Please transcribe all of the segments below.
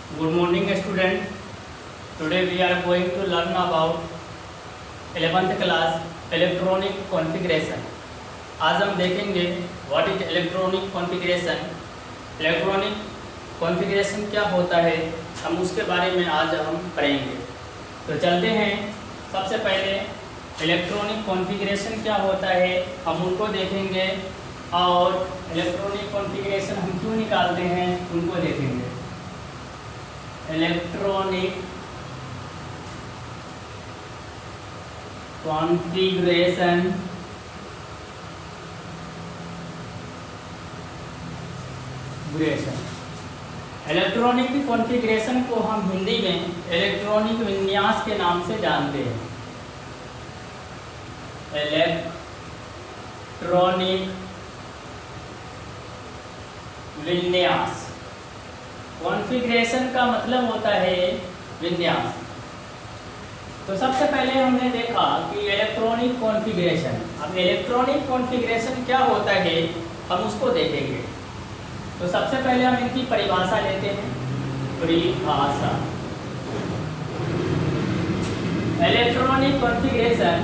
Good morning student. Today we are going to learn about 11th class electronic configuration. आज हम देखेंगे what is electronic configuration. Electronic configuration क्या होता है, हम उसके बारे में आज हम पढ़ेंगे। तो चलते हैं। सबसे पहले इलेक्ट्रॉनिक कॉन्फ़िगरेशन क्या होता है हम उनको देखेंगे, और इलेक्ट्रॉनिक कॉन्फ़िगरेशन हम क्यों निकालते हैं उनको देखेंगे। इलेक्ट्रॉनिक कॉन्फ़िगरेशन इलेक्ट्रॉनिक कॉन्फ़िगरेशन को हम हिंदी में इलेक्ट्रॉनिक विन्यास के नाम से जानते हैं। इलेक्ट्रॉनिक विन्यास, कॉन्फ़िगरेशन का मतलब होता है विन्यास। तो सबसे पहले हमने देखा कि इलेक्ट्रॉनिक कॉन्फ़िगरेशन, अब इलेक्ट्रॉनिक कॉन्फ़िगरेशन क्या होता है हम उसको देखेंगे। तो सबसे पहले हम इनकी परिभाषा लेते हैं। परिभाषा, इलेक्ट्रॉनिक कॉन्फ़िगरेशन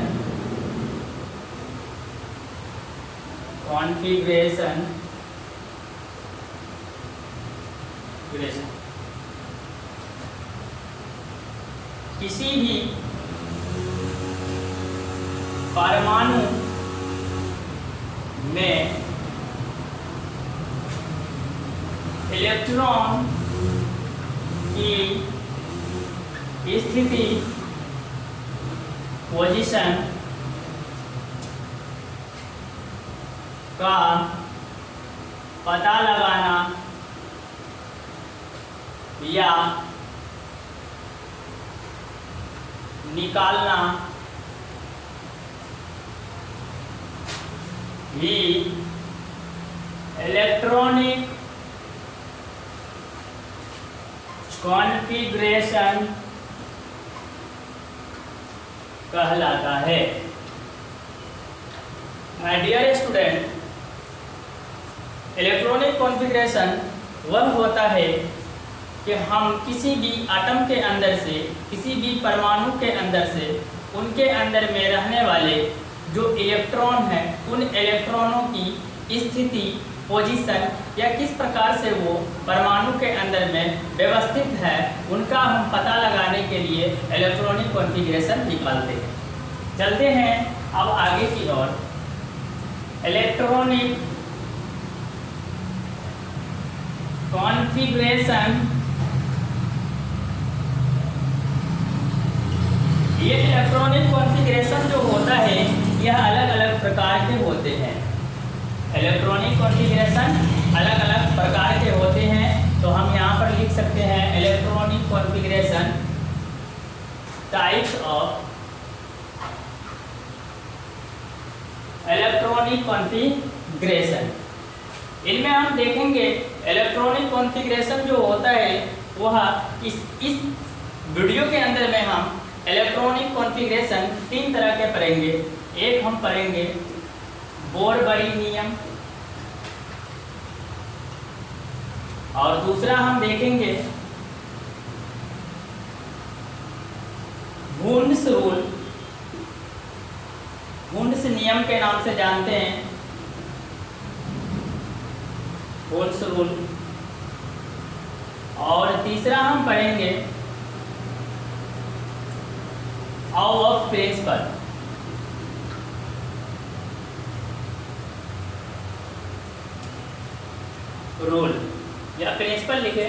किसी भी परमाणु में इलेक्ट्रॉन की स्थिति, पोजीशन का पता लगाना या निकालना ही इलेक्ट्रॉनिक कॉन्फ़िगरेशन कहलाता है। My dear student, electronic configuration वह होता है कि हम किसी भी एटम के अंदर से, किसी भी परमाणु के अंदर से, उनके अंदर में रहने वाले जो इलेक्ट्रॉन हैं उन इलेक्ट्रॉनों की स्थिति, पोजीशन या किस प्रकार से वो परमाणु के अंदर में व्यवस्थित है उनका हम पता लगाने के लिए इलेक्ट्रॉनिक कॉन्फ़िगरेशन निकालते हैं। चलते हैं अब आगे की ओर। इलेक्ट्रॉनिक कॉन्फ़िगरेशन, ये इलेक्ट्रॉनिक कॉन्फ़िगरेशन जो होता है यह अलग अलग प्रकार के होते हैं। इलेक्ट्रॉनिक कॉन्फ़िगरेशन अलग अलग प्रकार के होते हैं। तो हम यहाँ पर लिख सकते हैं electronic configuration types of electronic configuration. इनमें हम देखेंगे इलेक्ट्रॉनिक कॉन्फ़िगरेशन जो होता है वह इस वीडियो के अंदर में हम इलेक्ट्रॉनिक कॉन्फ़िगरेशन 3 तरह के पढ़ेंगे। एक हम पढ़ेंगे बोरबरी नियम, और दूसरा हम देखेंगे वुंड्स रूल, वुंड्स नियम के नाम से जानते हैं, वुंड्स रूल। और तीसरा हम पढ़ेंगे ऑफ प्रिंसिपल। रूल या प्रिंसिपल लिखे।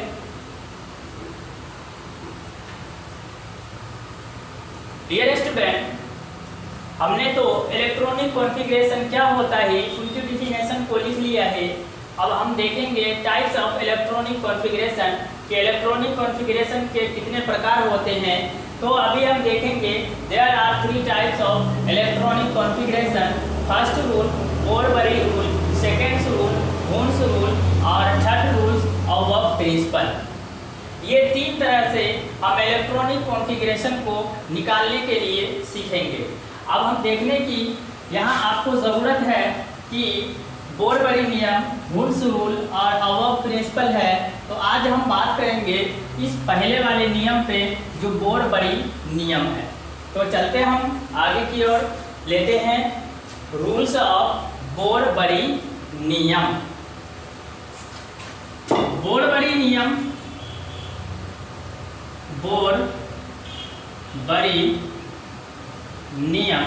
डियर स्टूडेंट, हमने तो इलेक्ट्रॉनिक कॉन्फ़िगरेशन क्या होता है उनकी डिफिनेशन को लिख लिया है। अब हम देखेंगे टाइप्स ऑफ इलेक्ट्रॉनिक कॉन्फ़िगरेशन के इलेक्ट्रॉनिक कॉन्फ़िगरेशन के कितने प्रकार होते हैं। तो अभी हम देखेंगे there are 3 types of electronic configuration. First rule Bohr Bury rule, second rule Hund's rule और थर्ड रूल्स ऑफ प्रिंसिपल। ये 3 तरह से हम इलेक्ट्रॉनिक कॉन्फ़िगरेशन को निकालने के लिए सीखेंगे। अब हम देखने की यहाँ आपको ज़रूरत है कि बोरबरी नियम, वुड्स रूल और अबव प्रिंसिपल है। तो आज हम बात करेंगे इस पहले वाले नियम पे जो बोरबरी नियम है। तो चलते हम आगे की ओर, लेते हैं रूल्स ऑफ बोरबरी नियम। बोरबरी नियम, बोरबरी नियम,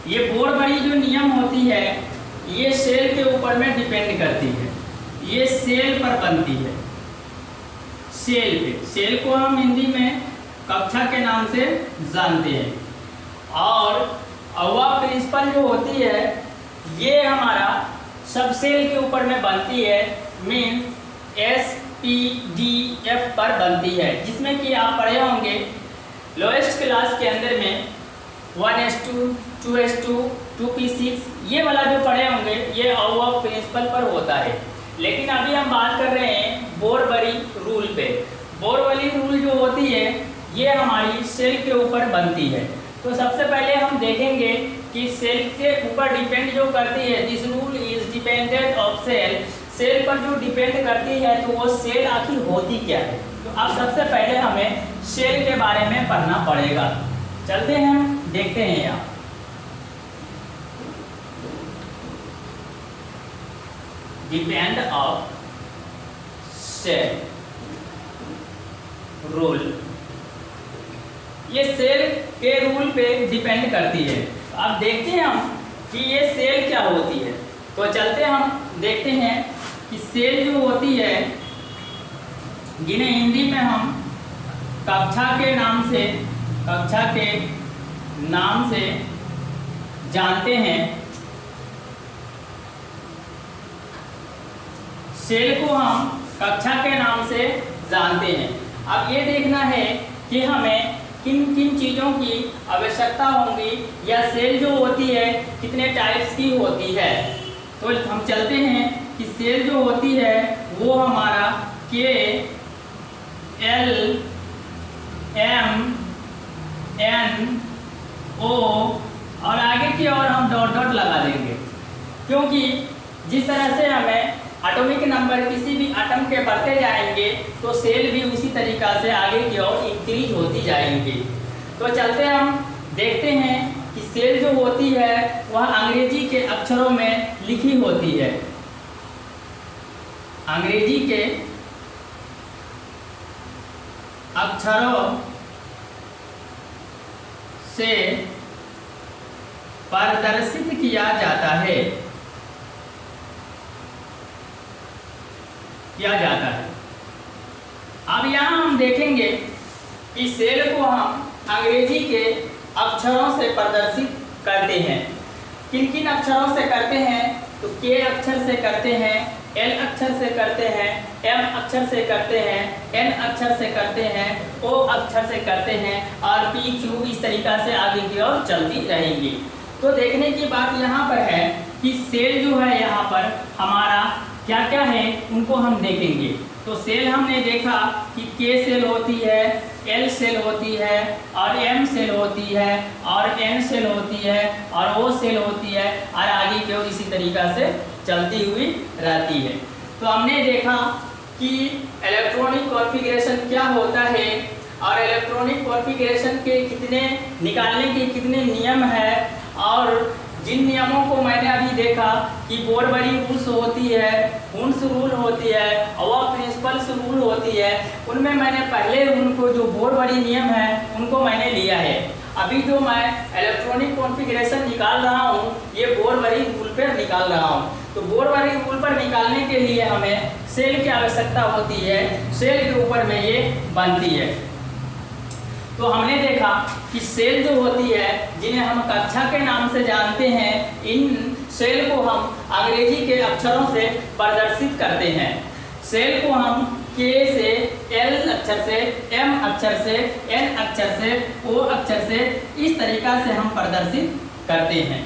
ये बोरबरी जो नियम होती है ये सेल के ऊपर में डिपेंड करती है। ये सेल पर बनती है, सेल पे। सेल को हम हिंदी में कक्षा के नाम से जानते हैं। और अबव प्रिंसिपल जो होती है ये हमारा सब सेल के ऊपर में बनती है, मीन्स SPDF पर बनती है, जिसमें कि आप पढ़े होंगे लोएस्ट क्लास के अंदर में 1s2, 2s2, 2p6 ये वाला जो पढ़े होंगे ये अबव प्रिंसिपल पर होता है। लेकिन अभी हम बात कर रहे हैं बोरबरी रूल पे। बोरबरी रूल जो होती है ये हमारी सेल के ऊपर बनती है। तो सबसे पहले हम देखेंगे कि सेल के ऊपर डिपेंड जो करती है, this rule is dependent of shell. Shell पर जो डिपेंड करती है तो वो सेल आखिर होती क्या है। तो अब सबसे पहले हमें सेल के बारे में पढ़ना पड़ेगा। चलते हैं, देखते हैं यहाँ डिपेंड ऑफ सेल रूल। ये सेल के रूल पे डिपेंड करती है। अब देखते हैं हम कि ये सेल क्या होती है। तो चलते हम देखते हैं कि सेल जो होती है, जिन्हें हिंदी में हम कक्षा के नाम से जानते हैं। सेल को हम कक्षा के नाम से जानते हैं। अब ये देखना है कि हमें किन किन चीज़ों की आवश्यकता होगी, या सेल जो होती है कितने टाइप्स की होती है। तो हम चलते हैं कि सेल जो होती है वो हमारा K L M N O और आगे की ओर हम डॉट डॉट लगा देंगे, क्योंकि जिस तरह से हमें एटॉमिक नंबर किसी भी एटम के बढ़ते जाएंगे तो सेल भी उसी तरीका से आगे की ओर इंक्रीज होती जाएंगी। तो चलते हम देखते हैं कि सेल जो होती है वह अंग्रेजी के अक्षरों में लिखी होती है। अंग्रेजी के अक्षरों से प्रदर्शित किया जाता है। अब यहाँ हम देखेंगे कि सेल को हम अंग्रेजी के अक्षरों से प्रदर्शित करते हैं। किन किन अक्षरों से करते हैं? तो K अक्षर से करते हैं, L अक्षर से करते हैं, M अक्षर से करते हैं, N अक्षर से करते हैं, O अक्षर से करते हैं और P Q इस तरीका से आगे की ओर चलती रहेंगी। तो देखने की बात यहाँ पर है कि सेल जो है यहाँ पर हमारा क्या क्या है उनको हम देखेंगे। तो सेल हमने देखा कि K सेल होती है, L सेल होती है और M सेल होती है और N सेल होती है और O सेल होती है और आगे की ओर इसी तरीका से चलती हुई रहती है। तो हमने देखा कि इलेक्ट्रॉनिक कॉन्फ़िगरेशन क्या होता है और इलेक्ट्रॉनिक कॉन्फ़िगरेशन के कितने निकालने के कितने नियम है, और जिन नियमों को मैंने अभी देखा कि बोरबरी रूल्स होती है, वुड्स रूल होती है, अबव प्रिंसिपल्स रूल होती है, उनमें मैंने पहले उनको जो बोरबरी नियम है उनको मैंने लिया है। अभी जो मैं इलेक्ट्रॉनिक कॉन्फ़िगरेशन निकाल रहा हूँ ये बोरबरी रूल पर निकाल रहा हूँ। तो बोरबरी रूल पर निकालने के लिए हमें सेल की आवश्यकता होती है, सेल के ऊपर में ये बनती है। तो हमने देखा कि सेल जो होती है जिन्हें हम कक्षा के नाम से जानते हैं, इन सेल को हम अंग्रेजी के अक्षरों से प्रदर्शित करते हैं। सेल को हम K से, L अक्षर से, M अक्षर से, N अक्षर से, O अक्षर से इस तरीका से हम प्रदर्शित करते हैं।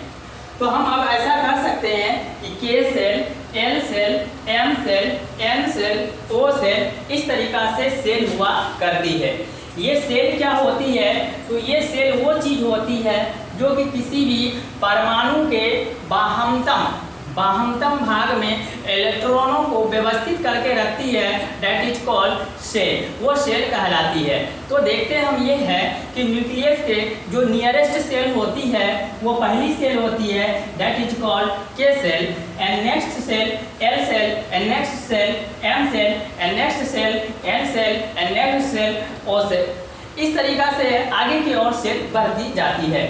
तो हम अब ऐसा कर सकते हैं कि K shell, L shell, M shell, N shell, O shell इस तरीका से सेल हुआ करती है। ये सेल क्या होती है? तो ये सेल वो चीज़ होती है जो कि किसी भी परमाणु के बाह्यतम बाह्यतम भाग में इलेक्ट्रॉनों को व्यवस्थित करके रखती है, दैट इज कॉल्ड शेल, वो शेल कहलाती है। तो देखते हैं हम ये है कि न्यूक्लियस के जो नियरेस्ट सेल होती है वो पहली सेल होती है, that is called K shell, and next shell L shell, and next shell M shell, and next shell N shell, and next shell O shell. इस तरीका से आगे की ओर सेल बढ़ती जाती है।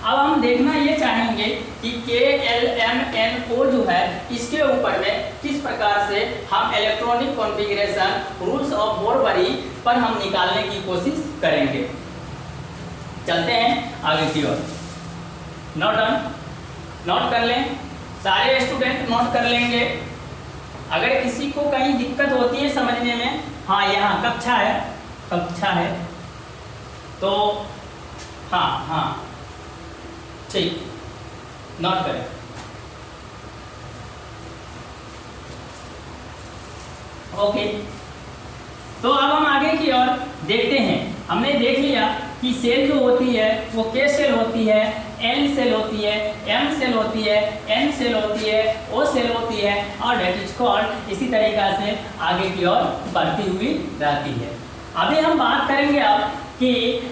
अब हम देखना ये चाहेंगे कि के एल एम एन ओ जो है इसके ऊपर में किस प्रकार से हम इलेक्ट्रॉनिक कॉन्फ़िगरेशन रूल्स ऑफ बोर-बरी पर हम निकालने की कोशिश करेंगे। चलते हैं आगे की ओर। नोट डाउन, नोट कर लें, सारे स्टूडेंट नोट कर लेंगे। अगर किसी को कहीं दिक्कत होती है समझने में, हाँ यहाँ कक्षा है, कक्षा है तो हाँ ठीक, नोट करें। ओके, तो अब हम आगे की ओर देखते हैं। हमने देख लिया कि सेल जो होती है वो के सेल होती है, एल सेल होती है, एम सेल होती है, एन सेल होती है, ओ सेल होती है, और डेट इज कॉल्ड इसी तरीका से आगे की ओर बढ़ती हुई रहती है। अभी हम बात करेंगे अब कि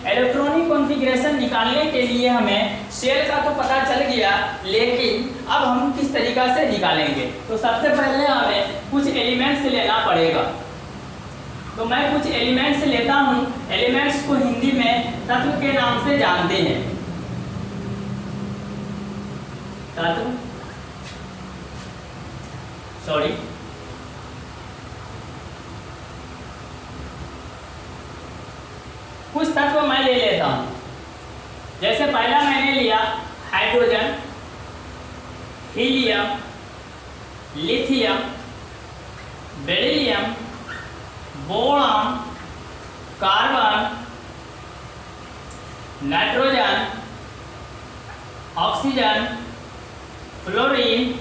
इलेक्ट्रॉनिक कॉन्फ़िगरेशन निकालने के लिए हमें सेल का तो पता चल गया, लेकिन अब हम किस तरीका से निकालेंगे। तो सबसे पहले हमें कुछ एलिमेंट्स लेना पड़ेगा। तो मैं कुछ एलिमेंट्स लेता हूँ। एलिमेंट्स को हिंदी में तत्व के नाम से जानते हैं। तत्व, सॉरी, कुछ तत्व मैं ले लेता हूं। जैसे पहला मैंने लिया hydrogen, helium, lithium, beryllium, boron, carbon, nitrogen, oxygen, fluorine,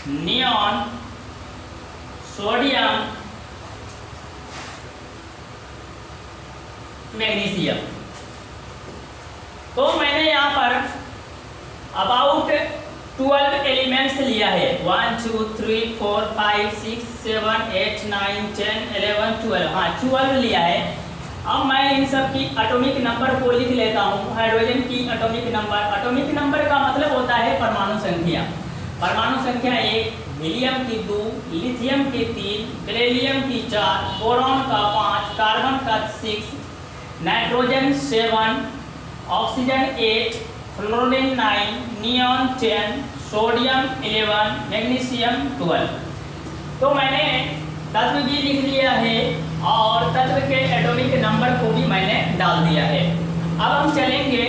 neon, sodium, magnesium. तो मैंने यहाँ पर अबाउट 12 एलिमेंट्स लिया है। 1 2 3 4 5 6 7 8 9 10 11 12, हाँ 12 लिया है। अब मैं इन सब की एटॉमिक नंबर को लिख लेता हूँ। हाइड्रोजन की एटॉमिक नंबर का मतलब होता है परमाणु संख्या। परमाणु संख्या 1, हीलियम की 2, लिथियम की 3, बेरिलियम की 4, बोरॉन का 5, कार्बन का 6, nitrogen 7, oxygen 8, fluorine 9, neon 10, sodium 11, magnesium 12। तो मैंने तत्व भी लिख लिया है और तत्व के एटॉमिक नंबर को भी मैंने डाल दिया है। अब हम चलेंगे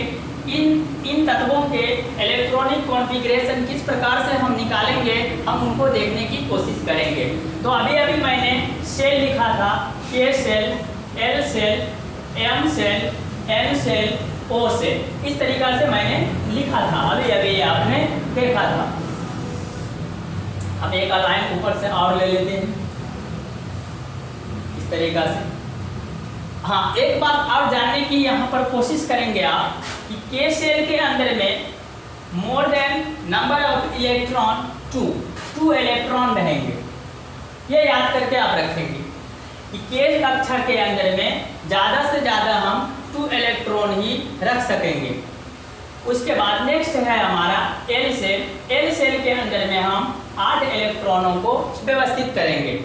इन तत्वों के इलेक्ट्रॉनिक कॉन्फ़िगरेशन किस प्रकार से हम निकालेंगे, हम उनको देखने की कोशिश करेंगे। तो अभी मैंने सेल लिखा था, K shell, L shell, M shell, N shell, O shell, इस तरीका से मैंने लिखा था। अभी आपने देखा था। अब एक लाइन ऊपर से और ले लेते हैं इस तरीका से। हाँ, एक बात और जानने की यहाँ पर कोशिश करेंगे आप कि के सेल के अंदर में more than number of electron 2 electron रहेंगे। ये याद करके आप रखेंगे कि के कक्षा के अंदर में ज़्यादा से ज़्यादा हम 2 इलेक्ट्रॉन ही रख सकेंगे। उसके बाद नेक्स्ट है हमारा एल सेल। एल सेल के अंदर में हम 8 इलेक्ट्रॉनों को व्यवस्थित करेंगे।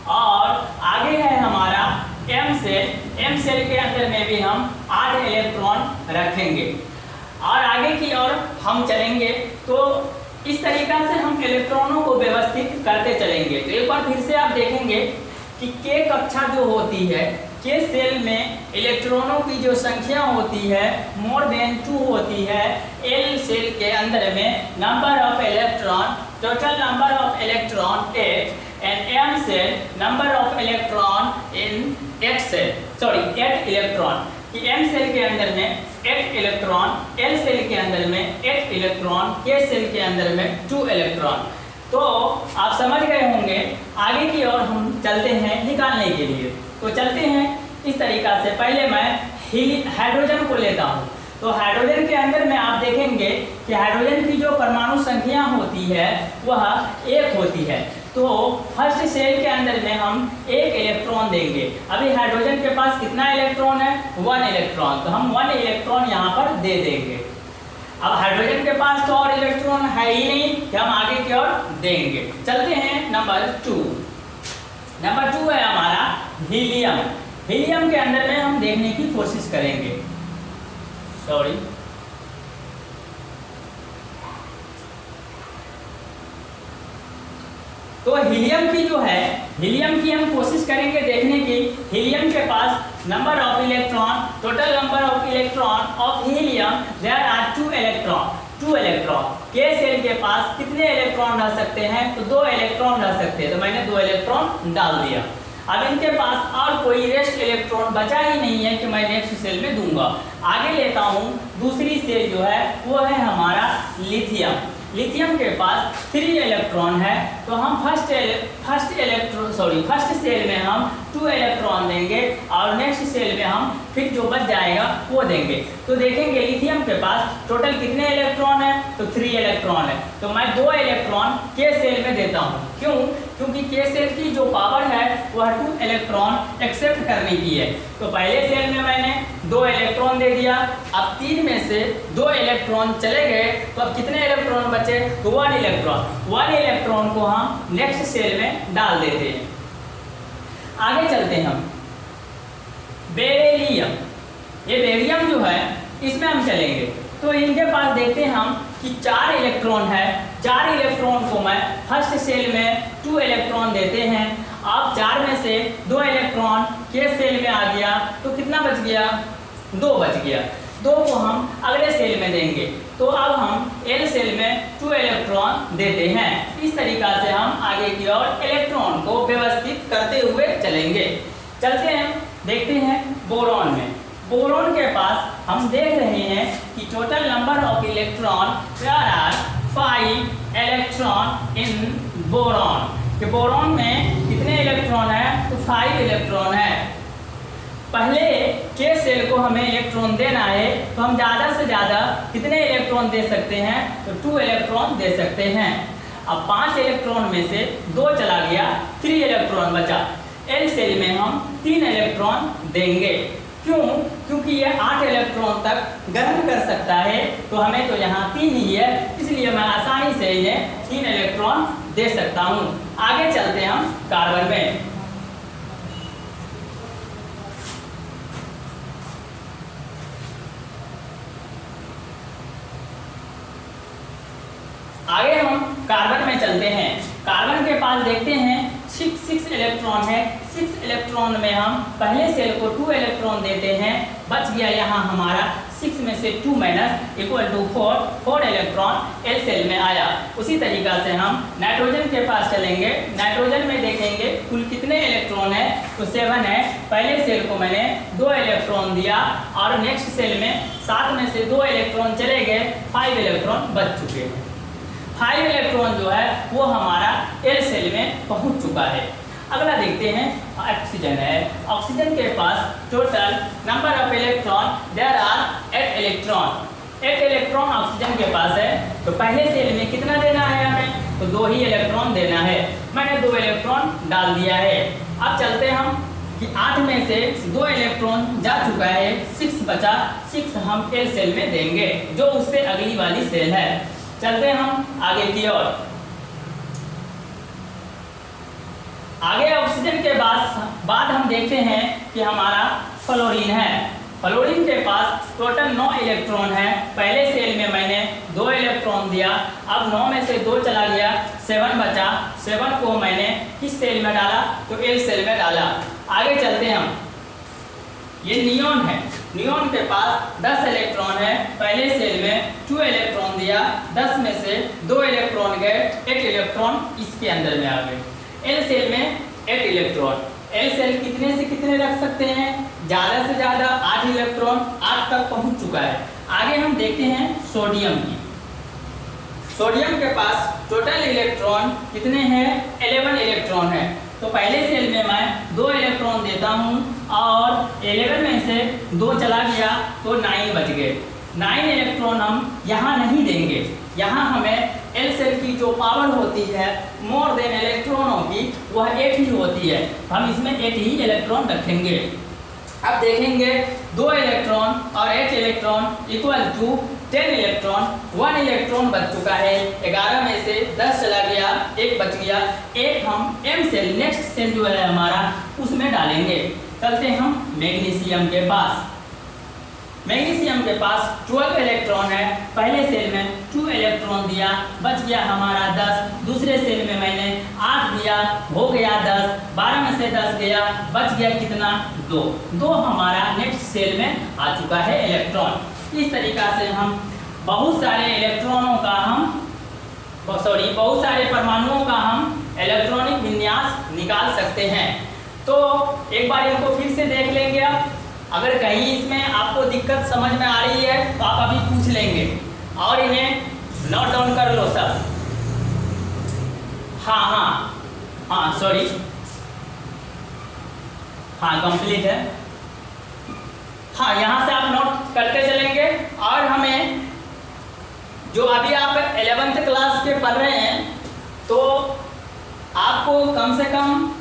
और आगे है हमारा एम सेल। एम सेल के अंदर में भी हम 8 इलेक्ट्रॉन रखेंगे। और आगे की ओर हम चलेंगे तो इस तरीका से हम इलेक्ट्रॉनों को व्यवस्थित करते चलेंगे। तो एक बार फिर से आप देखेंगे कि के कक्षा जो होती है, के सेल में इलेक्ट्रॉनों की जो संख्या होती है मोर देन 2 होती है। एल सेल के अंदर में number of electron, total number of electron 8, and M shell number of electron in 8 electron कि एम सेल के अंदर में 8 इलेक्ट्रॉन, एल सेल के अंदर में 8 इलेक्ट्रॉन, के सेल के अंदर में 2 इलेक्ट्रॉन। तो आप समझ गए होंगे। आगे की ओर हम चलते हैं निकालने के लिए। तो चलते हैं इस तरीका से। पहले मैं हाइड्रोजन को लेता हूँ। तो हाइड्रोजन के अंदर में आप देखेंगे कि हाइड्रोजन की जो परमाणु संख्या होती है वह 1 होती है। तो फर्स्ट सेल के अंदर में हम 1 इलेक्ट्रॉन देंगे। अभी हाइड्रोजन के पास कितना इलेक्ट्रॉन है? 1 इलेक्ट्रॉन, तो हम 1 इलेक्ट्रॉन यहाँ पर दे देंगे। अब हाइड्रोजन के पास तो और इलेक्ट्रॉन है ही नहीं कि हम आगे की ओर देंगे। चलते हैं नंबर 2। नंबर 2 है हमारा हीलियम। हीलियम के अंदर में हम देखने की कोशिश करेंगे। सॉरी, तो हीलियम की जो है, हीलियम की हम कोशिश करेंगे देखने की। हीलियम के पास number of electron, total number of electron of helium there are 2 electron. 2 electron के सेल के पास कितने इलेक्ट्रॉन रह सकते हैं? तो 2 इलेक्ट्रॉन रह सकते हैं, तो मैंने 2 इलेक्ट्रॉन डाल दिया। अब इनके पास और कोई रेस्ट इलेक्ट्रॉन बचा ही नहीं है कि मैं नेक्स्ट सेल में दूंगा। आगे लेता हूँ, दूसरी सेल जो है वो है हमारा लिथियम। लिथियम के पास 3 इलेक्ट्रॉन है, तो हम फर्स्ट सेल में हम 2 इलेक्ट्रॉन देंगे और नेक्स्ट सेल में हम फिर जो बच जाएगा वो देंगे। तो देखेंगे लिथियम के पास टोटल कितने इलेक्ट्रॉन है? तो 3 इलेक्ट्रॉन है, तो मैं 2 इलेक्ट्रॉन के सेल में देता हूँ। क्यों? क्योंकि के सेल की जो पावर है वह 2 इलेक्ट्रॉन एक्सेप्ट करने की है। तो पहले सेल में मैंने 2 इलेक्ट्रॉन दे दिया। अब 3 में से 2 इलेक्ट्रॉन चले गए, तो अब कितने इलेक्ट्रॉन बचे? तो 1 इलेक्ट्रॉन। 1 इलेक्ट्रॉन को हम नेक्स्ट सेल में डाल देते हैं। आगे चलते हैं हम बेरिलियम। ये बेरियम जो है इसमें हम चलेंगे, तो इनके पास देखते हैं हम कि 4 इलेक्ट्रॉन है। 4 इलेक्ट्रॉन को मैं फर्स्ट सेल में 2 इलेक्ट्रॉन देते हैं। अब 4 में से 2 इलेक्ट्रॉन के सेल में आ गया, तो कितना बच गया? 2 बच गया। 2 को हम अगले सेल में देंगे, तो अब हम एल सेल में 2 इलेक्ट्रॉन देते हैं। इस तरीका से हम आगे की ओर इलेक्ट्रॉन को व्यवस्थित करते हुए चलेंगे। चलते हैं, देखते हैं बोरॉन में। बोरॉन के पास हम देख रहे हैं कि total number of electron there are 5 electron in boron. कि बोरॉन में कितने इलेक्ट्रॉन है? तो 5 इलेक्ट्रॉन है। पहले के सेल को हमें इलेक्ट्रॉन देना है, तो हम ज़्यादा से ज़्यादा कितने इलेक्ट्रॉन दे सकते हैं? तो 2 इलेक्ट्रॉन दे सकते हैं। अब 5 इलेक्ट्रॉन में से 2 चला गया, 3 इलेक्ट्रॉन बचा। एल सेल में हम 3 इलेक्ट्रॉन देंगे। क्यों? क्योंकि ये 8 इलेक्ट्रॉन तक ग्रहण कर सकता है, तो हमें तो यहाँ 3 ही है, इसलिए मैं आसानी से इन्हें 3 इलेक्ट्रॉन दे सकता हूँ। आगे चलते हैं हम कार्बन में। आगे हम कार्बन में चलते हैं। कार्बन के पास देखते हैं 6 इलेक्ट्रॉन है। 6 इलेक्ट्रॉन में हम पहले सेल को 2 इलेक्ट्रॉन देते हैं। बच गया यहाँ हमारा 6 में से 2 minus equal to 4 electron L shell में आया। उसी तरीका से हम नाइट्रोजन के पास चलेंगे। नाइट्रोजन में देखेंगे कुल कितने इलेक्ट्रॉन है? तो 7 है। पहले सेल को मैंने 2 इलेक्ट्रॉन दिया और नेक्स्ट सेल में 7 में से 2 इलेक्ट्रॉन चले गए, 5 इलेक्ट्रॉन बच चुके हैं। 5 इलेक्ट्रॉन जो है वो हमारा एल सेल में पहुंच चुका है। अगला देखते हैं ऑक्सीजन है। ऑक्सीजन के पास total number of electron there are 8 electron. 8 electron oxygen के पास है, तो पहले सेल में कितना देना है हमें? तो 2 ही इलेक्ट्रॉन देना है। मैंने 2 इलेक्ट्रॉन डाल दिया है। अब चलते हम कि 8 में से 2 इलेक्ट्रॉन जा चुका है, 6 बचा। 6 हम एल सेल में देंगे, जो उससे अगली वाली सेल है। चलते हम आगे की ओर। आगे ऑक्सीजन के बाद हम देखते हैं कि हमारा फ्लोरीन है। फ्लोरीन के पास टोटल 9 इलेक्ट्रॉन है। पहले सेल में मैंने 2 इलेक्ट्रॉन दिया। अब 9 में से 2 चला गया, 7 बचा। 7 को मैंने किस सेल में डाला? तो एल सेल में डाला। आगे चलते हैं हम। ये नियोन है। नियोन के पास 10 इलेक्ट्रॉन है। पहले सेल में 2 इलेक्ट्रॉन दिया, 10 में से 2 इलेक्ट्रॉन गए, 8 इलेक्ट्रॉन इसके अंदर में आ गए। एल सेल में 8 इलेक्ट्रॉन। एल सेल कितने से कितने रख सकते हैं? ज़्यादा से ज़्यादा 8 इलेक्ट्रॉन, 8 तक पहुंच चुका है। आगे हम देखते हैं सोडियम की। सोडियम के पास टोटल इलेक्ट्रॉन कितने हैं? 11 इलेक्ट्रॉन है। तो पहले सेल में मैं 2 इलेक्ट्रॉन देता हूं और 11 में से 2 चला गया, तो 9 बच गए। 9 इलेक्ट्रॉन हम यहाँ नहीं देंगे। यहाँ हमें एल सेल की जो पावर होती है मोर देन इलेक्ट्रॉनों की वह 8 ही होती है, हम इसमें 8 ही इलेक्ट्रॉन रखेंगे। अब देखेंगे 2 इलेक्ट्रॉन और 8 electron equal to 10 electron. 1 electron बच चुका है, 11 में से 10 चला गया, 1 बच गया। एक हम एम सेल नेक्स्ट सेल जो है हमारा उसमें डालेंगे। चलते हम मैग्नीशियम के पास। मैग्नीशियम के पास 12 इलेक्ट्रॉन है, पहले सेल में 2 इलेक्ट्रॉन दिया, बच गया हमारा 10। दूसरे सेल में मैंने 8 दिया, हो गया 10। 12 में से 10 गया, बच गया कितना 2 हमारा नेक्स्ट सेल में आ चुका है इलेक्ट्रॉन। इस तरीका से हम बहुत सारे इलेक्ट्रॉनों का बहुत सारे परमाणुओं का हम इलेक्ट्रॉनिक विन्यास निकाल सकते हैं। तो एक बार इनको फिर से देख लेंगे। आप अगर कहीं इसमें आपको दिक्कत समझ में आ रही है तो आप अभी पूछ लेंगे और इन्हें नोट डाउन कर लो सब। हाँ सॉरी, हाँ कंप्लीट है। हाँ, यहाँ से आप नोट करते चलेंगे और हमें जो अभी आप 11th क्लास के पढ़ रहे हैं तो आपको कम से कम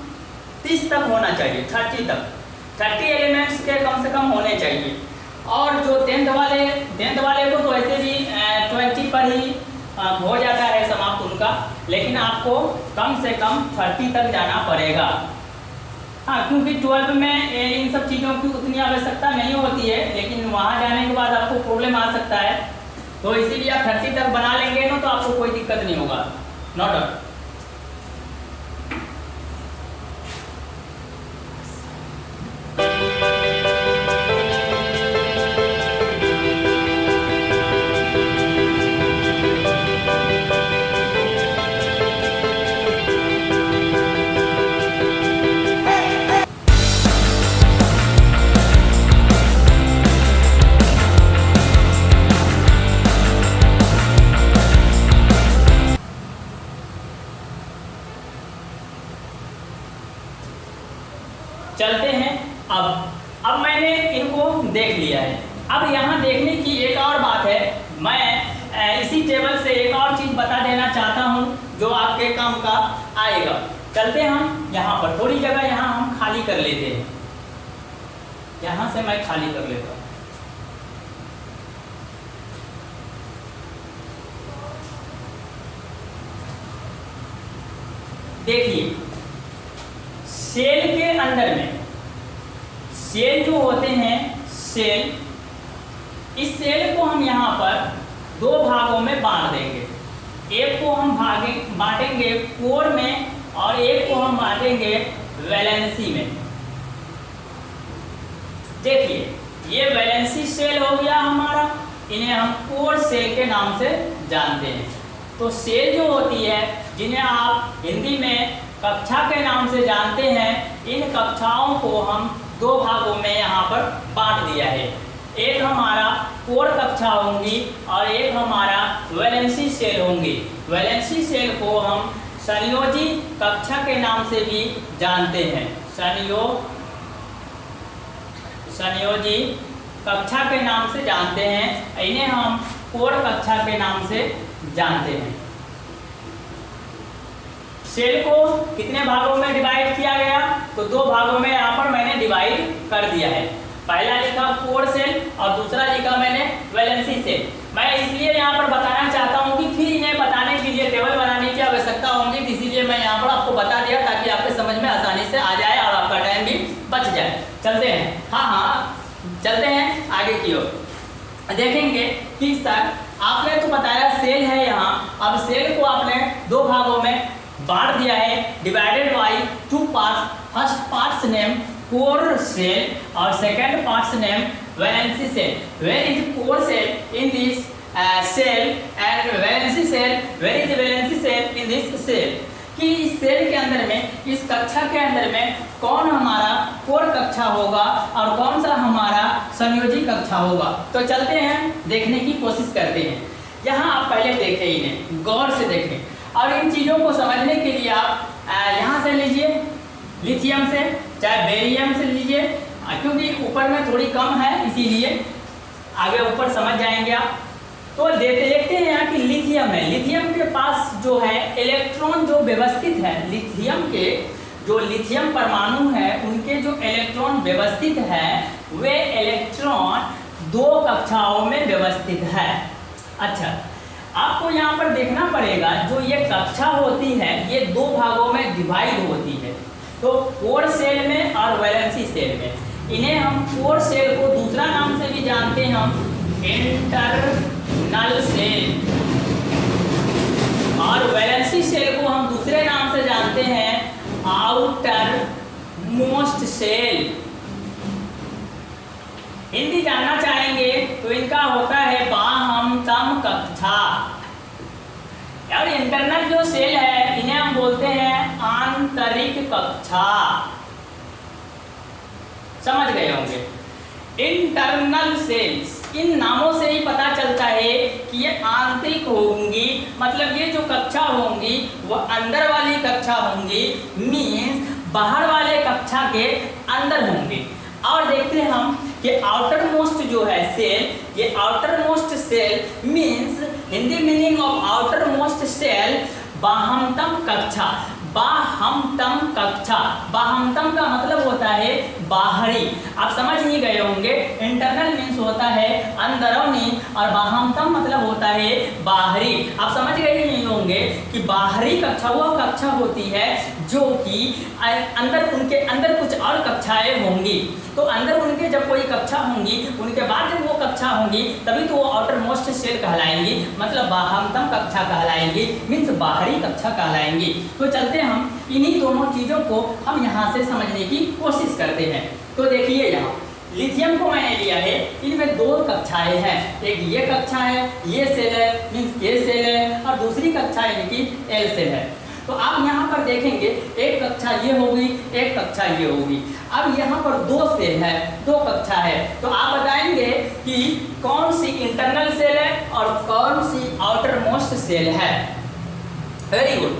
30 तक होना चाहिए, 30 तक 30 एलिमेंट्स के कम से कम होने चाहिए। और जो 10th वाले को तो ऐसे भी 20 पर ही हो जाता है समाप्त उनका, लेकिन आपको कम से कम 30 तक जाना पड़ेगा। हाँ, क्योंकि 12 में इन सब चीज़ों की उतनी आवश्यकता नहीं होती है, लेकिन वहाँ जाने के बाद आपको प्रॉब्लम आ सकता है, तो इसीलिए आप 30 तक बना लेंगे ना तो आपको कोई दिक्कत नहीं होगा। नोट चलते हैं। अब मैंने इनको देख लिया है। अब यहाँ देखने की एक और बात है, मैं इसी टेबल से एक और चीज़ बता देना चाहता हूँ जो आपके काम का आएगा। चलते हम यहाँ पर थोड़ी जगह यहाँ हम खाली कर लेते हैं। यहाँ से मैं खाली कर लेता हूँ। देखिए, सेल के अंदर में सेल जो होते हैं सेल, इस सेल को हम यहाँ पर 2 भागों में बांट देंगे। एक को हम बांटेंगे कोर में और एक को हम बांटेंगे वैलेंसी में। देखिए, ये वैलेंसी सेल हो गया हमारा, इन्हें हम कोर सेल के नाम से जानते हैं। तो सेल जो होती है जिन्हें आप हिंदी में कक्षा के नाम से जानते हैं, इन कक्षाओं को हम 2 भागों में यहाँ पर बांट दिया है। एक हमारा कोर कक्षा होंगी और एक हमारा वैलेंसी सेल होंगी। वैलेंसी सेल को हम संयोजी कक्षा के नाम से भी जानते हैं। संयोजी कक्षा के नाम से जानते हैं, इन्हें हम कोर कक्षा के नाम से जानते हैं। सेल को कितने भागों में डिवाइड किया गया, तो 2 भागों में यहाँ पर मैंने डिवाइड कर दिया है। पहला लिखा कोर सेल और दूसरा लिखा मैंने वैलेंसी सेल। मैं इसलिए यहाँ पर बताना चाहता हूँ कि फिर इन्हें बताने के लिए टेबल बनाने की आवश्यकता होगी, इसीलिए मैं यहाँ पर आपको बता दिया ताकि आपके समझ में आसानी से आ जाए और आपका टाइम भी बच जाए। चलते हैं, हाँ चलते हैं आगे की ओर। देखेंगे कि सर आपने तो बताया सेल है यहाँ, अब सेल को आपने 2 भागों में बांट दिया है, divided by 2 parts. First parts name core shell और second parts name valency shell. Where is core shell in this shell and valency shell, where is valency shell in this shell. कि इस सेल के अंदर में, इस कक्षा के अंदर में कौन हमारा कोर कक्षा होगा और कौन सा हमारा संयोजी कक्षा होगा। तो चलते हैं, देखने की कोशिश करते हैं। यहाँ आप पहले देखें, इन्हें गौर से देखें और इन चीज़ों को समझने के लिए आप यहाँ से लीजिए, लिथियम से, चाहे बेरियम से लीजिए, क्योंकि ऊपर में थोड़ी कम है इसीलिए। आगे ऊपर समझ जाएंगे आप। तो देखते हैं यहाँ कि लिथियम है, लिथियम के पास जो है इलेक्ट्रॉन जो व्यवस्थित है, लिथियम के जो लिथियम परमाणु है उनके जो इलेक्ट्रॉन व्यवस्थित है वे इलेक्ट्रॉन 2 कक्षाओं में व्यवस्थित है। अच्छा, आपको यहाँ पर देखना पड़ेगा जो ये कक्षा होती है ये 2 भागों में डिवाइड होती है, तो कोर सेल में और वैलेंसी सेल में। इन्हें हम कोर सेल को दूसरा नाम से भी जानते हैं हम इंटरनल सेल, और वैलेंसी सेल को हम दूसरे नाम से जानते हैं आउटर मोस्ट सेल। हिंदी जानना चाहेंगे तो इनका होता है बाह्यतम कक्षा, और इंटरनल जो सेल है इन्हें हम बोलते हैं आंतरिक कक्षा। समझ गए होंगे। इंटरनल सेल्स, इन नामों से ही पता चलता है कि ये आंतरिक होंगी, मतलब ये जो कक्षा होंगी वो अंदर वाली कक्षा होंगी, मीन्स बाहर वाले कक्षा के अंदर होंगे। और देखते हैं हम कि आउटर मोस्ट जो है सेल, ये outer most shell means Hindi meaning of outer most shell बाह्यतम कक्षा। बाह्यतम कक्षा, बाह्यतम का मतलब होता है बाहरी। आप समझ ही गए होंगे, इंटरनल मीन्स होता है अंदरूनी और बाह्यतम मतलब होता है बाहरी। आप समझ गए ही होंगे कि बाहरी कक्षा वह कक्षा होती है जो कि अंदर, उनके अंदर कुछ और कक्षाएं होंगी, तो अंदर उनके जब कोई कक्षा होंगी उनके बाद जब वो कक्षा होंगी तभी तो वो आउटर मोस्ट सेल कहलाएंगी, मतलब बाह्यतम कक्षा कहलाएंगी, मीन्स बाहरी कक्षा कहलाएंगी। तो चलते हम इन्हीं दोनों चीज़ों को हम यहाँ से समझने की कोशिश करते हैं। तो देखिए यहाँ लिथियम को मैंने लिया है, इनमें 2 कक्षाएं हैं, एक ये कक्षा है, ये सेल है मीन्स ये सेल है, और दूसरी कक्षा यानी कि एल सेल है। तो आप यहाँ पर देखेंगे एक कक्षा ये होगी, एक कक्षा ये होगी। अब यहाँ पर 2 सेल है, 2 कक्षा है, तो आप बताएंगे कि कौन सी इंटरनल सेल है और कौन सी आउटर मोस्ट सेल है। Very good.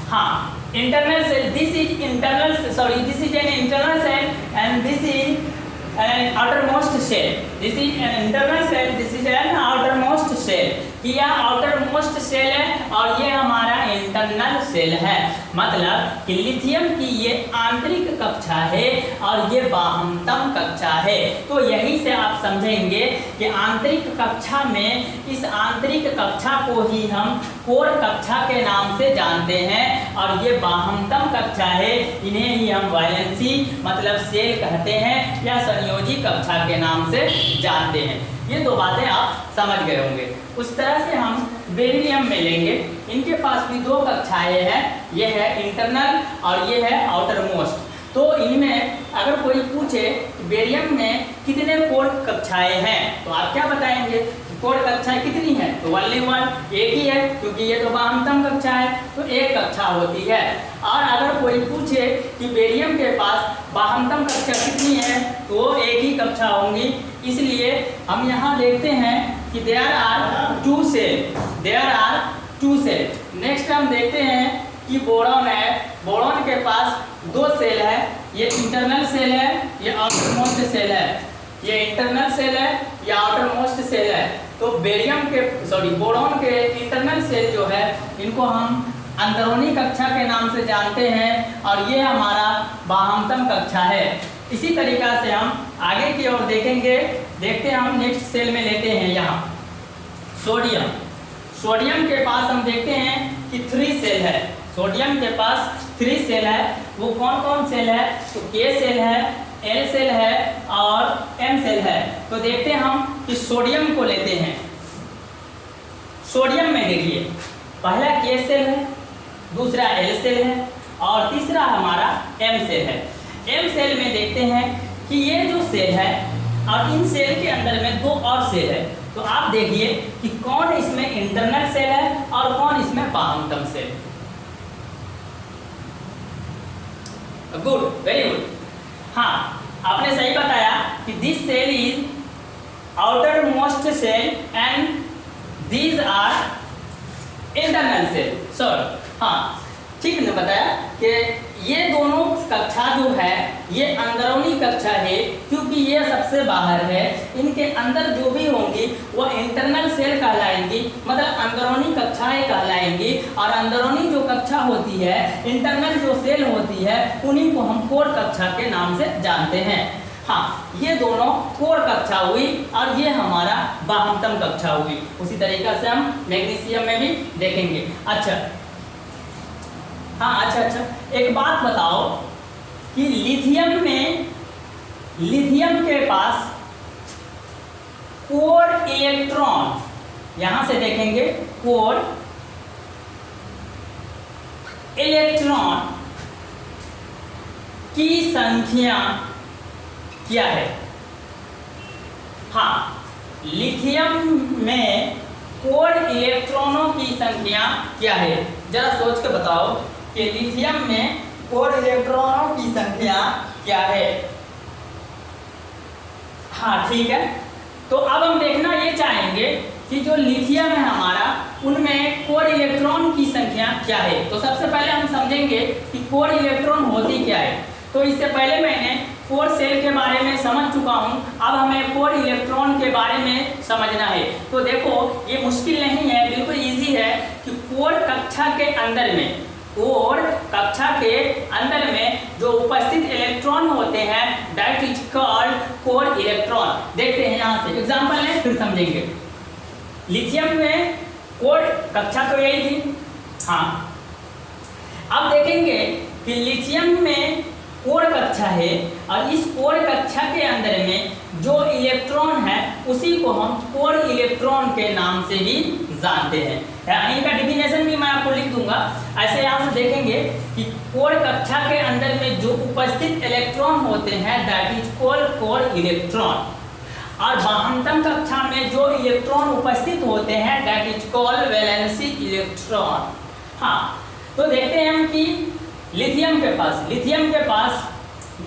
हाँ, internal shell, this is internal, sorry this is an internal shell and this is an outermost cell. This is an internal cell, this is an outermost cell. यह outermost cell है और ये हमारा internal shell है, मतलब कि lithium की ये आंतरिक कक्षा है और ये बाह्यतम कक्षा है। तो यही से आप समझेंगे कि आंतरिक कक्षा में, इस आंतरिक कक्षा को ही हम कोर कक्षा के नाम से जानते हैं, और ये बाह्यतम कक्षा है, इन्हें ही हम वैलेंसी मतलब सेल कहते हैं या संयोजी कक्षा के नाम से जानते हैं। ये 2 बातें आप समझ गए होंगे। उस तरह से हम बेरिलियम में लेंगे, इनके पास भी 2 कक्षाएं हैं, ये है इंटरनल और ये है आउटर मोस्ट। तो इनमें अगर कोई पूछे बेरियम में कितने कोर कक्षाएं हैं तो आप क्या बताएंगे? कोर कक्षाएं कितनी है? तो ओनली 1, एक ही है, क्योंकि ये तो बाह्यतम कक्षा है तो एक कक्षा होती है। और अगर कोई पूछे कि बेरियम के पास बाह्यतम कक्षा कितनी है तो एक ही कक्षा होंगी, इसलिए हम यहाँ देखते हैं कि there are 2 shell, there are 2 shell. Next हम देखते हैं कि बोरॉन है, बोरॉन के पास 2 सेल है, ये इंटरनल सेल है, ये आउटर मोस्ट सेल है, ये इंटरनल सेल है, ये आउटर मोस्ट सेल है। तो बेरियम के, सॉरी बोरॉन के इंटरनल सेल जो है इनको हम अंदरूनी कक्षा के नाम से जानते हैं और ये हमारा बाह्यतम कक्षा है। इसी तरीका से हम आगे की ओर देखेंगे। देखते हैं हम नेक्स्ट सेल में लेते हैं यहाँ सोडियम। सोडियम के पास हम देखते हैं कि 3 सेल है, सोडियम के पास 3 सेल है। वो कौन कौन सेल है? तो के सेल है, एल सेल है और एम सेल है। तो देखते हैं हम कि सोडियम को लेते हैं। सोडियम में देखिए पहला के सेल है, दूसरा एल सेल है और तीसरा हमारा एम सेल है। एम सेल में देखते हैं कि ये जो सेल है और इन सेल के अंदर में 2 और सेल है। तो आप देखिए कि कौन इसमें इंटरनल सेल है और कौन इसमें बाह्यतम सेल। Good, very good. हाँ, आपने सही बताया कि this shell is outer most shell and these are internal shell. Sorry, हाँ ठीक ने बताया कि ये दोनों कक्षा जो है ये अंदरूनी कक्षा है, क्योंकि ये सबसे बाहर है। इनके अंदर जो भी होंगी वो इंटरनल सेल कहलाएंगी, मतलब अंदरूनी कक्षाएं कहलाएंगी। और अंदरूनी जो कक्षा होती है, इंटरनल जो सेल होती है, उन्हीं को हम कोर कक्षा के नाम से जानते हैं। हाँ, ये दोनों कोर कक्षा हुई और ये हमारा बाह्यतम कक्षा हुई। उसी तरीका से हम मैग्नीशियम में भी देखेंगे। अच्छा, हाँ, अच्छा, एक बात बताओ कि लिथियम के पास कोर इलेक्ट्रॉन, यहां से देखेंगे कोर इलेक्ट्रॉन की संख्या क्या है? हाँ, लिथियम में कोर इलेक्ट्रॉनों की संख्या क्या है? जरा सोच के बताओ कि लिथियम में कोर इलेक्ट्रॉनों की संख्या क्या है? हाँ, ठीक है। तो अब हम देखना ये चाहेंगे कि जो लिथियम है हमारा, उनमें कोर इलेक्ट्रॉन की संख्या क्या है। तो सबसे पहले हम समझेंगे कि कोर इलेक्ट्रॉन होती क्या है। तो इससे पहले मैंने कोर सेल के बारे में समझ चुका हूं, अब हमें कोर इलेक्ट्रॉन के बारे में समझना है। तो देखो, ये मुश्किल नहीं है, बिल्कुल इजी है कि कोर कक्षा के अंदर में, कोर कक्षा के अंदर में जो उपस्थित इलेक्ट्रॉन होते हैं, that is called core electron. देखते हैं यहाँ से एग्जांपल है, फिर समझेंगे। लिथियम में कोर कक्षा तो यही थी। हाँ, अब देखेंगे कि लिथियम में कोर कक्षा है और इस कोर कक्षा के अंदर में जो इलेक्ट्रॉन है उसी को हम कोर इलेक्ट्रॉन के नाम से भी जानते हैं। इनका डिफिनेशन भी मैं आपको लिख दूंगा। ऐसे यहाँ से देखेंगे कि कोर कक्षा के अंदर में जो उपस्थित इलेक्ट्रॉन होते हैं, that is called core electron. और बाह्यतम कक्षा में जो इलेक्ट्रॉन उपस्थित होते हैं, that is called valency electron. हाँ, तो देखते हैं हम कि लिथियम के पास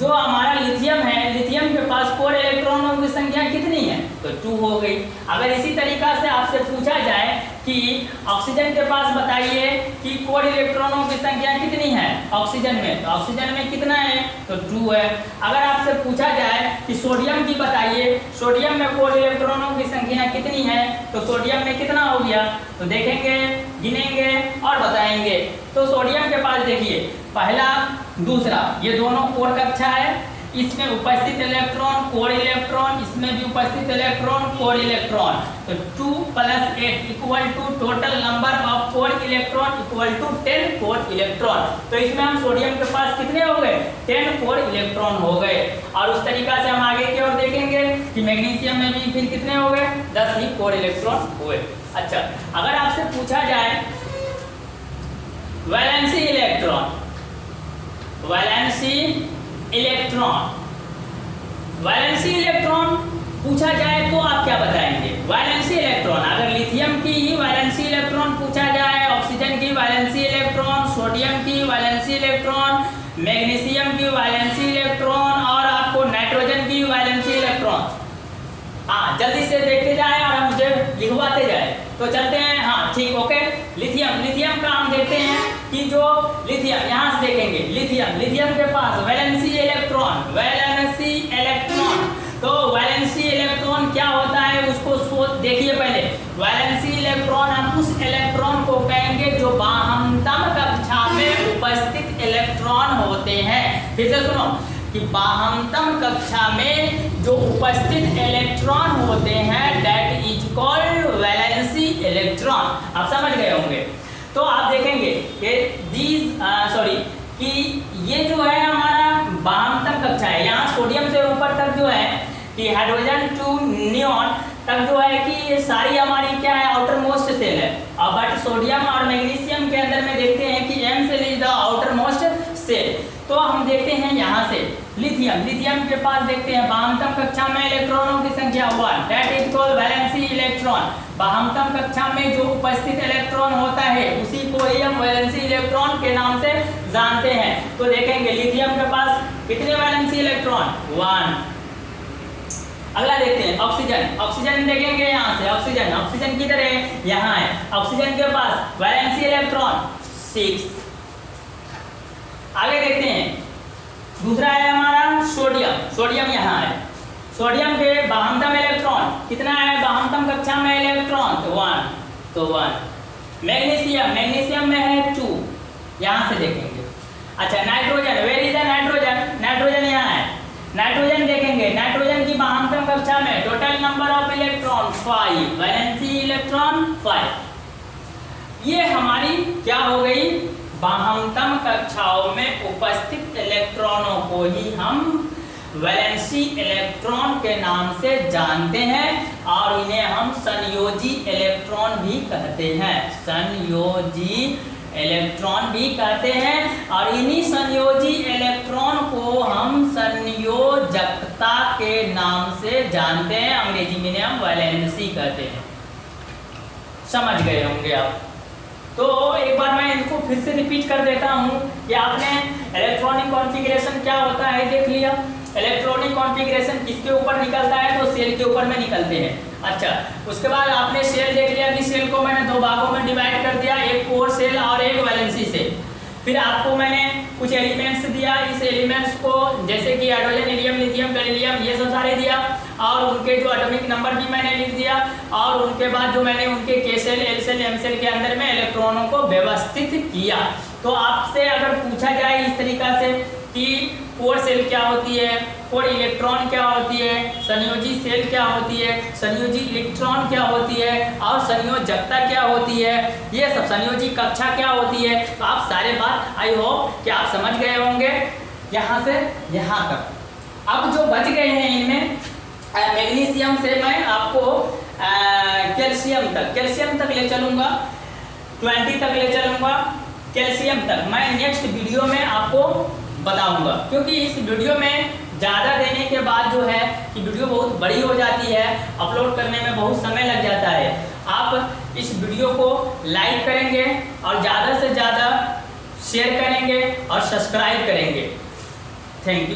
जो हमारा लिथियम है, लिथियम के पास कोर इलेक्ट्रॉनों की संख्या कितनी है? तो 2 हो गई। अगर इसी तरीका से आपसे पूछा जाए कि ऑक्सीजन के पास बताइए कि कोर इलेक्ट्रॉनों की संख्या कितनी है ऑक्सीजन में, तो ऑक्सीजन में कितना है? तो 2 है। अगर आपसे पूछा जाए कि सोडियम की बताइए, सोडियम में कोर इलेक्ट्रॉनों की संख्या कितनी है, तो सोडियम में कितना हो गया? तो देखेंगे, गिनेंगे और बताएंगे। तो सोडियम के पास देखिए, पहला, दूसरा, ये दोनों कोर कक्षा है। इसमें उपस्थित इलेक्ट्रॉन कोर इलेक्ट्रॉन, इसमें भी उपस्थित इलेक्ट्रॉन कोर इलेक्ट्रॉन। तो 2 + 8 equal to total number of core electron equal to 10 core electron. तो इसमें हम सोडियम के पास कितने हो गए? 10 कोर इलेक्ट्रॉन हो गए। और उस तरीका से हम आगे की ओर देखेंगे कि मैग्नीशियम में भी फिर कितने हो गए? 10 ही कोर इलेक्ट्रॉन हुए। अच्छा, अगर आपसे पूछा जाए वैलेंसी इलेक्ट्रॉन, वैलेंसी इलेक्ट्रॉन पूछा जाए तो आप क्या बताएंगे? वैलेंसी इलेक्ट्रॉन, अगर लिथियम की ही वैलेंसी इलेक्ट्रॉन पूछा जाए, ऑक्सीजन की वैलेंसी इलेक्ट्रॉन, सोडियम की वैलेंसी इलेक्ट्रॉन, मैग्नीशियम की वैलेंसी इलेक्ट्रॉन और आपको नाइट्रोजन की वैलेंसी इलेक्ट्रॉन। हाँ, जल्दी से देखते जाए और हम मुझे लिखवाते जाए। तो चलते हैं। हाँ, ठीक, ओके। लिथियम का हम देखते हैं कि जो लिथियम, यहाँ से देखेंगे, लिथियम के पास वैलेंसी इलेक्ट्रॉन, तो वैलेंसी इलेक्ट्रॉन क्या होता है उसको देखिए पहले। वैलेंसी इलेक्ट्रॉन, हम उस इलेक्ट्रॉन को कहेंगे जो बाह्यतम कक्षा में उपस्थित इलेक्ट्रॉन होते हैं। फिर से सुनो कि बाह्यतम कक्षा में जो उपस्थित इलेक्ट्रॉन होते हैं, that is called valency electron. आप समझ गए होंगे। तो आप देखेंगे कि ये जो है हमारा बाह्यतम कक्षा है। यहाँ सोडियम से ऊपर तक जो है कि हाइड्रोजन टू नियॉन तक जो है कि ये सारी हमारी क्या है? आउटर मोस्ट सेल है। अब बट सोडियम और मैग्नीशियम के अंदर में देखते हैं कि M shell is the outer most shell. तो हम देखते हैं यहाँ से लिथियम के पास देखते हैं बाह्यतम कक्षा में इलेक्ट्रॉनों की संख्या 1, that is called valency electron. बाह्यतम कक्षा में जो उपस्थित इलेक्ट्रॉन होता है उसी को ही हम वैलेंसी इलेक्ट्रॉन के नाम से जानते हैं। तो देखेंगे लिथियम के पास कितने वैलेंसी इलेक्ट्रॉन? 1। अगला देखते हैं ऑक्सीजन देखेंगे यहाँ से। ऑक्सीजन किधर है? यहाँ है। ऑक्सीजन के पास वैलेंसी इलेक्ट्रॉन 6। आगे देखते हैं दूसरा है हमारा सोडियम, सोडियम यहाँ है। सोडियम के वाहनतम इलेक्ट्रॉन कितना है वाहनतम कक्षा में इलेक्ट्रॉन, तो 1। मैग्नीशियम, मैग्नीशियम में है 2, यहाँ से देखेंगे। अच्छा nitrogen, where is the nitrogen, nitrogen यहाँ है। नाइट्रोजन देखेंगे, नाइट्रोजन की वाहनतम कक्षा में total number of electron 5, valency electron 5। ये हमारी क्या हो गई, वाहनतम कक्षाओं में उपस्थित इलेक्ट्रॉनों को ही हम वैलेंसी इलेक्ट्रॉन के नाम से जानते हैं और इन्हें हम संयोजी इलेक्ट्रॉन भी कहते हैं, संयोजी इलेक्ट्रॉन भी कहते हैं। और इन्हीं संयोजी इलेक्ट्रॉन को हम संयोजकता के नाम से जानते हैं, अंग्रेजी में हम वैलेंसी कहते हैं। समझ गए होंगे आप। तो एक बार मैं इनको फिर से रिपीट कर देता हूं कि आपने इलेक्ट्रॉनिक कॉन्फ़िगरेशन क्या होता है देख लिया। इलेक्ट्रॉनिक कॉन्फ़िगरेशन किसके ऊपर निकलता है, तो सेल के ऊपर में निकलते हैं। अच्छा, उसके बाद आपने सेल देख लिया कि सेल को मैंने 2 भागों में डिवाइड कर दिया, एक कोर सेल और एक वैलेंसी सेल। फिर आपको मैंने कुछ एलिमेंट्स दिया, इस एलिमेंट्स को जैसे कि हाइड्रोजन, हीलियम, लिथियम, बेरिलियम ये सब सारे दिया और उनके जो एटॉमिक नंबर भी मैंने लिख दिया। और उनके बाद जो मैंने उनके K shell, L shell, M shell के अंदर में इलेक्ट्रॉनों को व्यवस्थित किया। तो आपसे अगर पूछा जाए इस तरीका से कि कोर सेल क्या होती है, कोर इलेक्ट्रॉन क्या होती है, संयोजी सेल क्या होती है, संयोजी इलेक्ट्रॉन क्या होती है और संयोजकता क्या होती है, ये सब संयोजी कक्षा क्या होती है, तो आप सारे बात आई होप कि आप समझ गए होंगे यहाँ से यहाँ तक। अब जो बच गए हैं इनमें मैग्नीशियम से मैं आपको कैल्शियम तक ले चलूँगा, 20 तक ले चलूँगा, कैल्शियम तक मैं नेक्स्ट वीडियो में आपको बताऊंगा। क्योंकि इस वीडियो में ज़्यादा देने के बाद जो है कि वीडियो बहुत बड़ी हो जाती है, अपलोड करने में बहुत समय लग जाता है। आप इस वीडियो को लाइक करेंगे और ज़्यादा से ज़्यादा शेयर करेंगे और सब्सक्राइब करेंगे। Thank you.